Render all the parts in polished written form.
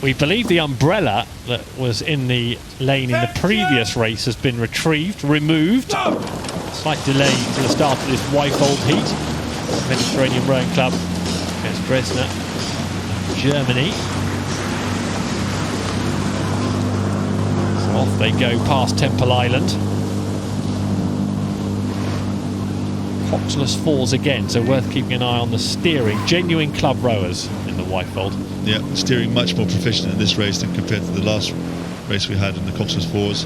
We believe the umbrella that was in the lane in the previous race has been removed. Slight delay to the start of this Wyfold heat. Mediterranean Rowing Club against Dresdner, Germany. So off they go past Temple Island. Coxless fours again, so worth keeping an eye on the steering. Genuine club rowers in the Wyfold. Yeah, steering much more proficient in this race than compared to the last race we had in the Coxless fours.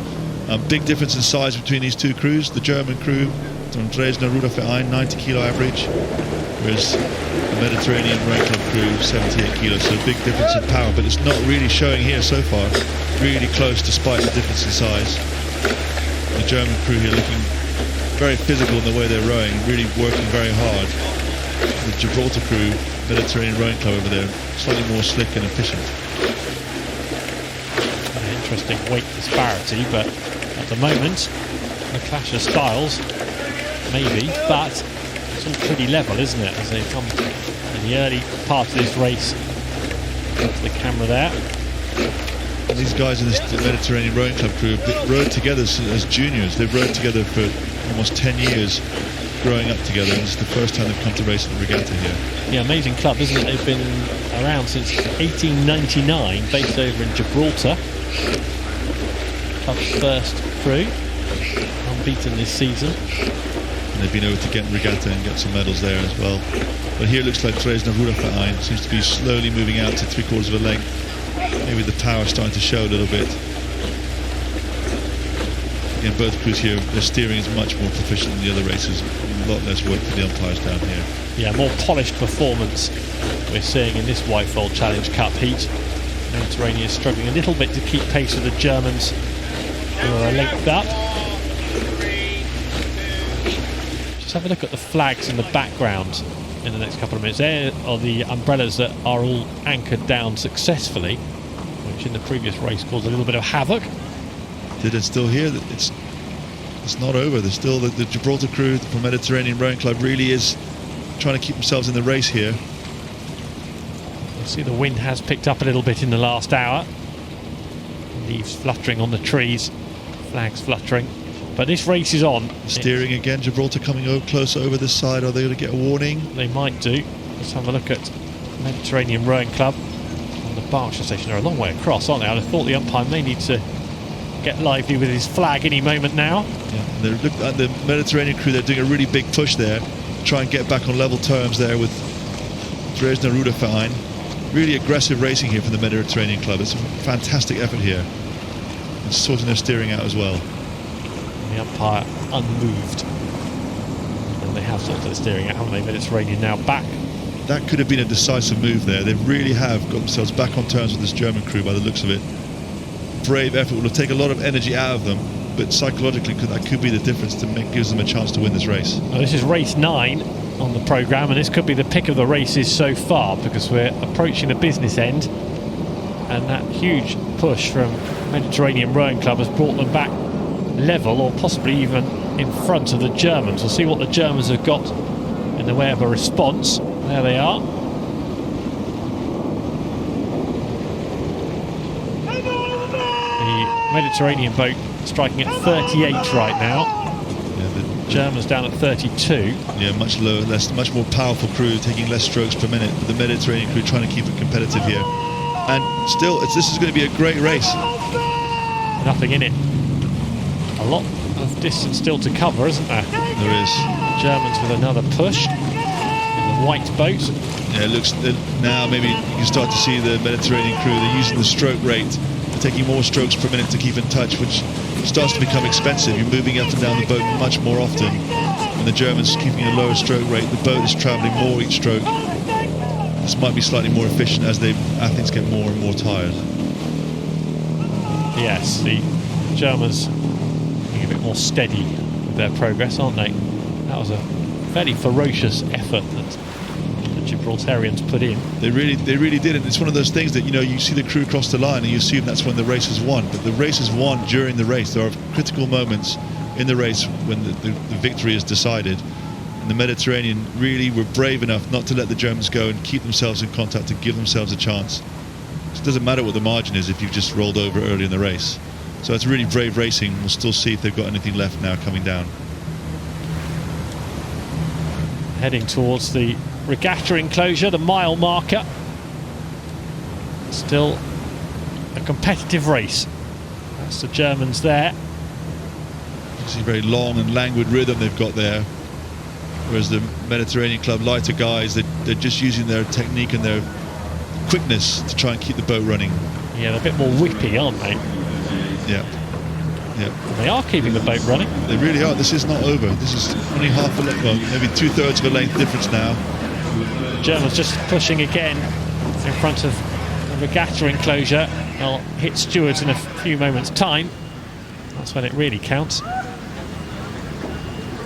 Big difference in size between these two crews. The German crew from Dresdner Ruderverein, 90 kilo average, whereas the Mediterranean Rowing Club crew, 78 kilos. So a big difference in power, but it's not really showing here so far. Really close despite the difference in size. The German crew here looking very physical in the way they're rowing, really working very hard. The Gibraltar crew, Mediterranean Rowing Club over there, slightly more slick and efficient. An interesting weight disparity, but at the moment, a clash of styles, maybe, but it's all pretty level, isn't it, as they come in the early part of this race. To the camera there. And these guys in this Mediterranean Rowing Club crew have rowed together as juniors. They've rowed together for almost 10 years, growing up together, and it's the first time they've come to race at the regatta here. Yeah, amazing club, isn't it? They've been around since 1899, based over in Gibraltar. Club's first crew, unbeaten this season. And they've been over to Ghent Regatta and get some medals there as well. But here it looks like Dresdner Ruderverein seems to be slowly moving out to 3/4 of a length. Maybe the power starting to show a little bit. Again, both crews here, their steering is much more proficient than the other races. A lot less work for the umpires down here. Yeah, more polished performance we're seeing in this Wyfold Challenge Cup heat. Mediterranean is struggling a little bit to keep pace with the Germans, who are a length up. Just have a look at the flags in the background in the next couple of minutes. There are the umbrellas that are all anchored down successfully, which in the previous race caused a little bit of havoc. Did it still here? It's not over. There's still the Gibraltar crew from Mediterranean Rowing Club really is trying to keep themselves in the race here. You'll see the wind has picked up a little bit in the last hour. Leaves fluttering on the trees, flags fluttering. But this race is on. Steering again, Gibraltar coming close over this side. Are they going to get a warning? They might do. Let's have a look at Mediterranean Rowing Club on the Berkshire station. They're a long way across, aren't they? I thought the umpire may need to get lively with his flag any moment now. Yeah, look at the Mediterranean crew. They're doing a really big push there, try and get back on level terms there with Dresdner Ruderverein. Really aggressive racing here from the Mediterranean Club. It's a fantastic effort here. And sorting their steering out as well. The umpire unmoved. And they have sorted the steering out, haven't they? Mediterranean now back. That could have been a decisive move there. They really have got themselves back on terms with this German crew by the looks of it. Brave effort will take a lot of energy out of them, but psychologically that could be the difference to gives them a chance to win this race. Well, this is race 9 on the programme, and this could be the pick of the races so far, because we're approaching the business end, and that huge push from Mediterranean Rowing Club has brought them back level, or possibly even in front of the Germans. We'll see what the Germans have got in the way of a response. There they are. The Mediterranean boat striking at 38 right now. Yeah, the Germans down at 32. Yeah, much lower, much more powerful crew, taking less strokes per minute. But the Mediterranean crew trying to keep it competitive here. And still, this is going to be a great race. Nothing in it. A lot of distance still to cover, isn't there? There is. Germans with another push in the white boat. Yeah, it looks now maybe you can start to see the Mediterranean crew. They're using the stroke rate. They're taking more strokes per minute to keep in touch, which starts to become expensive. You're moving up and down the boat much more often. And the Germans keeping a lower stroke rate. The boat is travelling more each stroke. This might be slightly more efficient as athletes get more and more tired. Yes, the Germans being a bit more steady with their progress, aren't they? That was a fairly ferocious effort that the Gibraltarians put in. They really did it. It's one of those things that, you know, you see the crew cross the line and you assume that's when the race is won, but the race is won during the race. There are critical moments in the race when the victory is decided, and the Mediterranean really were brave enough not to let the Germans go and keep themselves in contact to give themselves a chance. It doesn't matter what the margin is if you've just rolled over early in the race. So it's really brave racing. We'll still see if they've got anything left now coming down. Heading towards the regatta enclosure, the mile marker. Still a competitive race. That's the Germans there. You see a very long and languid rhythm they've got there. Whereas the Mediterranean Club lighter guys, they're just using their technique and their quickness to try and keep the boat running. Yeah, they're a bit more whippy, aren't they? Yeah. Yeah. They are keeping the boat running. They really are. This is not over. This is only half a length, well, maybe 2/3 of a length difference now. The Germans just pushing again in front of the regatta enclosure. They'll hit stewards in a few moments' time. That's when it really counts.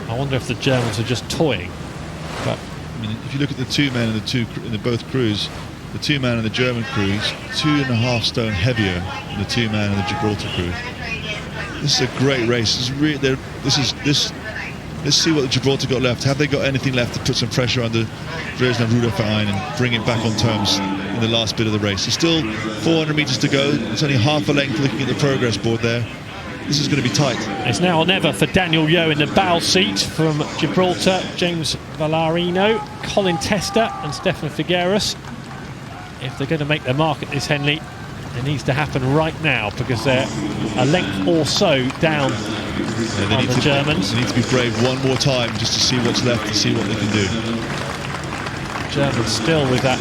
I wonder if the Germans are just toying. But I mean, if you look at the two men in the both crews, the two man in the German crew is 2.5 stone heavier than the two man in the Gibraltar crew. This is a great race. Let's see what the Gibraltar got left. Have they got anything left to put some pressure on the Dresdner Ruderverein and bring it back on terms in the last bit of the race? There's still 400 metres to go. It's only half a length looking at the progress board there. This is going to be tight. It's now or never for Daniel Yeo in the bow seat from Gibraltar, James Vallarino, Colin Tester and Stefan Figueres. If they're going to make their mark at this Henley, it needs to happen right now because they're a length or so down on the Germans. They need to be brave one more time just to see what's left and see what they can do. Germans still with that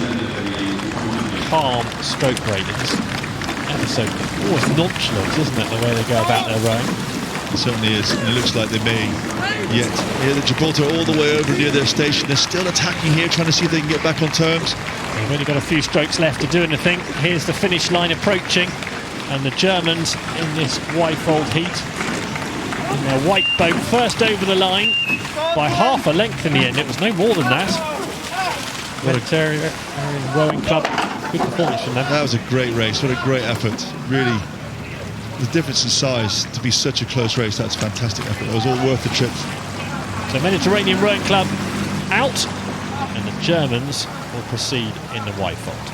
calm stroke rate. It's ever so always nonchalant, isn't it, the way they go about their rowing? It certainly is, and it looks like they may yet. Here the Gibraltar all the way over near their station. They're still attacking here, trying to see if they can get back on terms. They've only got a few strokes left to do anything. Here's the finish line approaching, and the Germans in this Wyfold heat in their white boat first over the line by half a length in the end. It was no more than that. Mediterranean Rowing Club, good performance from them. That was a great race. What a great effort. Really, the difference in size to be such a close race, that's a fantastic effort. It was all worth the trip. So Mediterranean Rowing Club out, and the Germans will proceed in the Wyfold.